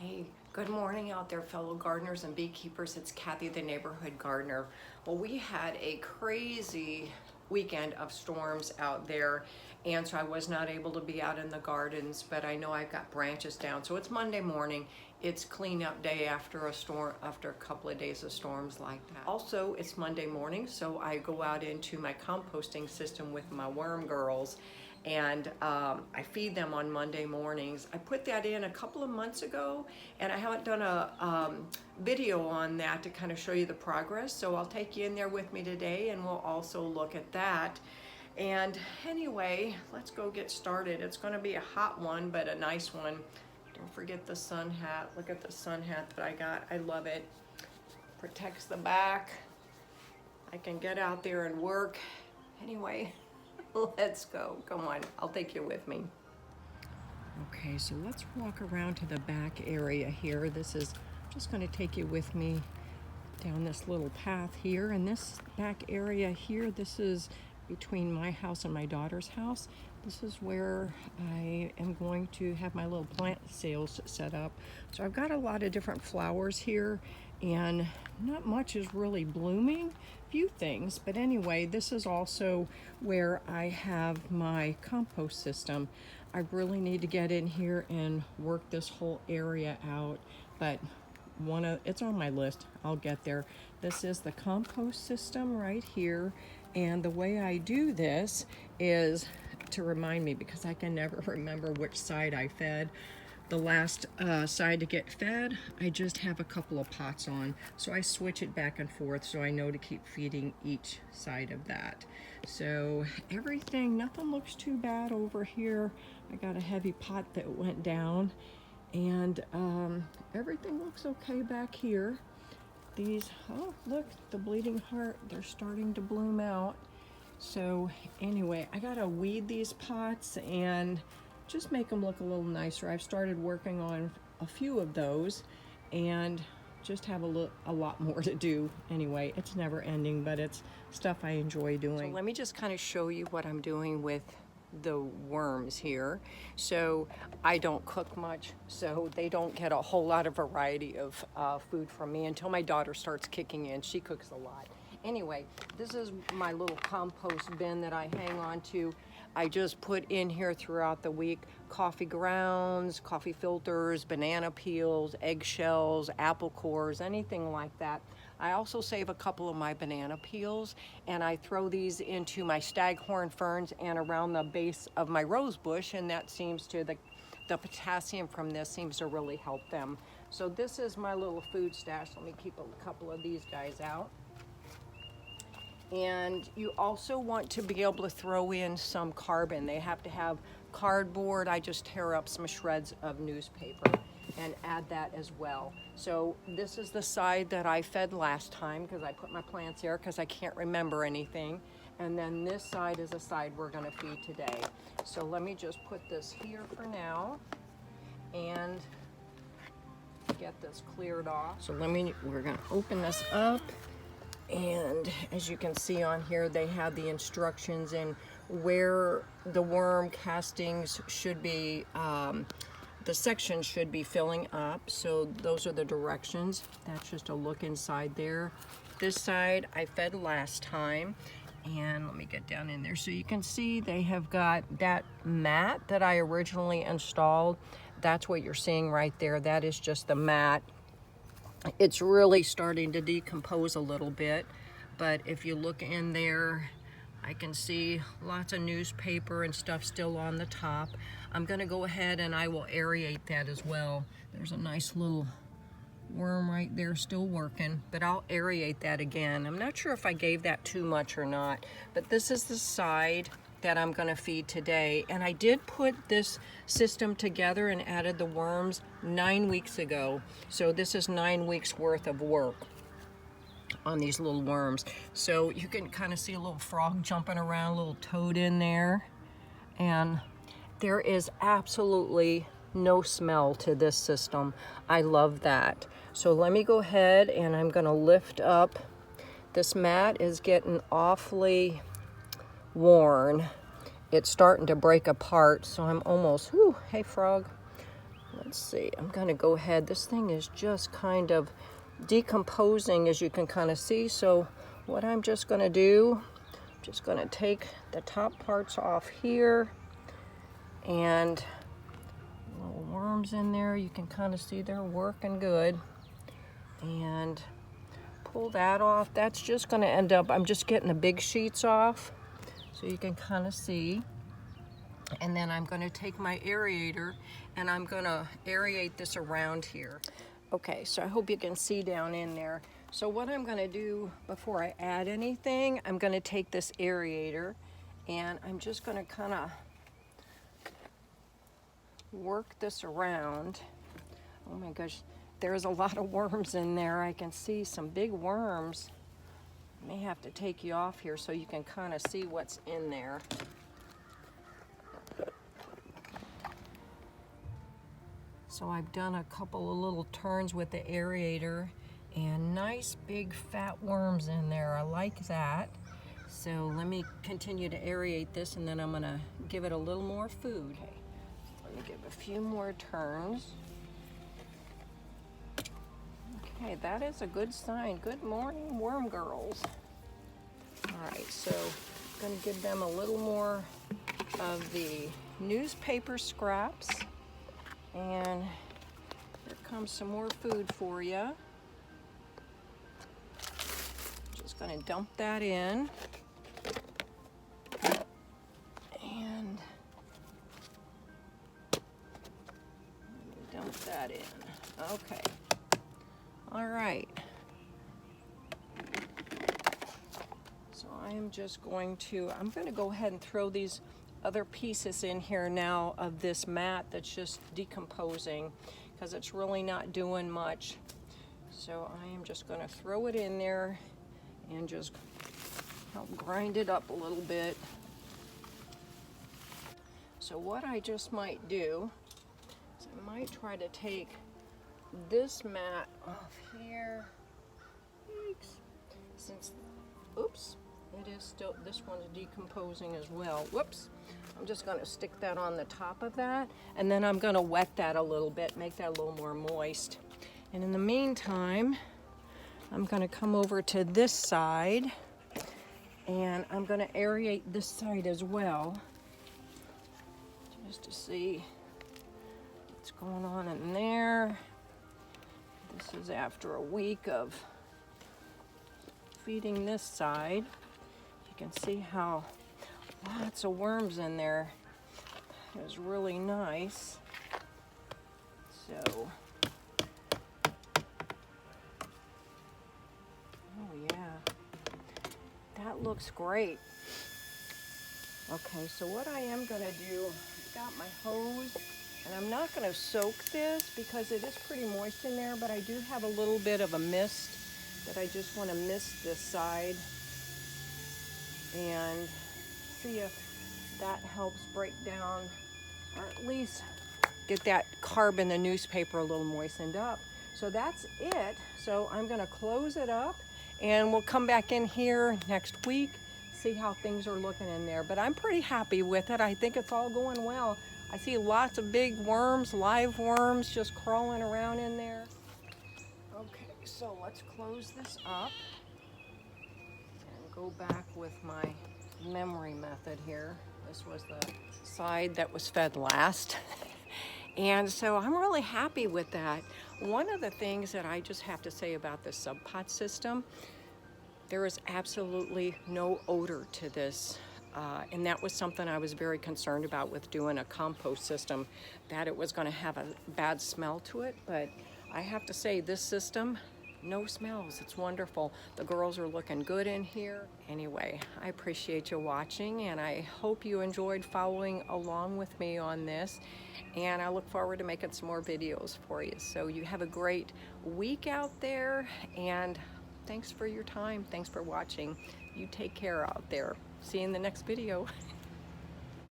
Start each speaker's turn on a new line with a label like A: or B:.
A: Hey, good morning out there, fellow gardeners and beekeepers. It's Kathy, the neighborhood gardener. Well, we had a crazy weekend of storms out there, and so I was not able to be out in the gardens, but I know I've got branches down. So it's Monday morning. It's cleanup day after a storm, after a couple of days of storms like that. Also, it's Monday morning, so I go out into my composting system with my worm girls, and I feed them on Monday mornings. I put that in a couple of months ago, and I haven't done a video on that to kind of show you the progress, so I'll take you in there with me today, and we'll also look at that. And anyway, let's go get started. It's going to be a hot one, but a nice one. Don't forget the sun hat. Look at the sun hat that I got. I love it. Protects the back. I can get out there and work. Anyway, let's go. Come on, I'll take you with me. Okay, so let's walk around to the back area here. This is just going to take you with me down this little path here. And this back area here, this is between my house and my daughter's house. This is where I am going to have my little plant sales set up. So I've got a lot of different flowers here, and not much is really blooming. Few things, but anyway, this is also where I have my compost system. I really need to get in here and work this whole area out, but it's on my list. I'll get there. This is the compost system right here, and the way I do this is to remind me, because I can never remember which side I fed. The last side to get fed, I just have a couple of pots on, so I switch it back and forth so I know to keep feeding each side of that. So everything, nothing looks too bad over here. I got a heavy pot that went down, and everything looks okay back here. These, oh look, the bleeding heart, they're starting to bloom out. So anyway, I gotta weed these pots and just make them look a little nicer. I've started working on a few of those and just have a lot more to do. Anyway, it's never ending, but it's stuff I enjoy doing. So let me just kind of show you what I'm doing with the worms here. So I don't cook much, so they don't get a whole lot of variety of food from me until my daughter starts kicking in. She cooks a lot. Anyway, this is my little compost bin that I hang on to. I just put in here throughout the week coffee grounds, coffee filters, banana peels, eggshells, apple cores, anything like that. I also save a couple of my banana peels, and I throw these into my staghorn ferns and around the base of my rose bush, and that seems to, the potassium from this seems to really help them. So this is my little food stash. Let me keep a couple of these guys out. And you also want to be able to throw in some carbon. They have to have cardboard. I just tear up some shreds of newspaper and add that as well. So this is the side that I fed last time, because I put my plants there because I can't remember anything. And then this side is the side we're going to feed today. So let me just put this here for now and get this cleared off. So we're going to open this up. And as you can see on here, they have the instructions in where the worm castings should be, the section should be filling up. So those are the directions. That's just a look inside there. This side I fed last time, and let me get down in there so you can see they have got that mat that I originally installed. That's what you're seeing right there. That is just the mat. It's really starting to decompose a little bit, but if you look in there, I can see lots of newspaper and stuff still on the top. I'm going to go ahead and I will aerate that as well. There's a nice little worm right there still working, but I'll aerate that again. I'm not sure if I gave that too much or not, but this is the side that I'm going to feed today. And I did put this system together and added the worms 9 weeks ago. So this is 9 weeks worth of work on these little worms. So you can kind of see a little frog jumping around, a little toad in there. And there is absolutely no smell to this system. I love that. So let me go ahead and I'm going to lift up. This mat is getting awfully worn. It's starting to break apart, so I'm almost, hey frog, Let's see, I'm gonna go ahead. This thing is just kind of decomposing, as you can kind of see. So what I'm just gonna do, I'm just gonna take the top parts off here, and little worms in there. You can kind of see they're working good. And pull that off. That's just gonna end up, I'm just getting the big sheets off so you can kind of see. And then I'm gonna take my aerator and I'm gonna aerate this around here. Okay, so I hope you can see down in there. So what I'm gonna do before I add anything, I'm gonna take this aerator and I'm just gonna kind of work this around. Oh my gosh, there's a lot of worms in there. I can see some big worms. I may have to take you off here so you can kind of see what's in there. So I've done a couple of little turns with the aerator and nice big fat worms in there. I like that. So let me continue to aerate this and then I'm gonna give it a little more food. Let me give a few more turns. Okay, that is a good sign. Good morning, worm girls. All right, so I'm gonna give them a little more of the newspaper scraps. And here comes some more food for you. Just gonna dump that in. And dump that in. Okay. All right. So I'm just going to, I'm going to go ahead and throw these other pieces in here now of this mat that's just decomposing because it's really not doing much. So I am just going to throw it in there and just help grind it up a little bit. So what I just might do is I might try to take this mat off here. Since, oops, it is still, this one's decomposing as well. Whoops. I'm just going to stick that on the top of that, and then I'm going to wet that a little bit, make that a little more moist. And in the meantime, I'm going to come over to this side, and I'm going to aerate this side as well, just to see what's going on in there. This is after a week of feeding this side. You can see how lots of worms in there. It was really nice. So, oh yeah, that looks great. Okay, so what I am gonna do, I've got my hose, and I'm not gonna soak this because it is pretty moist in there, but I do have a little bit of a mist that I just wanna mist this side and see if that helps break down, or at least get that carb in the newspaper a little moistened up. So that's it. So I'm gonna close it up and we'll come back in here next week, see how things are looking in there. But I'm pretty happy with it. I think it's all going well. I see lots of big worms, live worms, just crawling around in there. Okay, so let's close this up and go back with my memory method here. This was the side that was fed last. And so I'm really happy with that. One of the things that I just have to say about the Subpod system, there is absolutely no odor to this. And that was something I was very concerned about with doing a compost system, that it was going to have a bad smell to it. But I have to say, this system, no smells. It's wonderful. The girls are looking good in here. Anyway, I appreciate you watching, and I hope you enjoyed following along with me on this. And I look forward to making some more videos for you. So you have a great week out there, and thanks for your time. Thanks for watching. You take care out there. See you in the next video.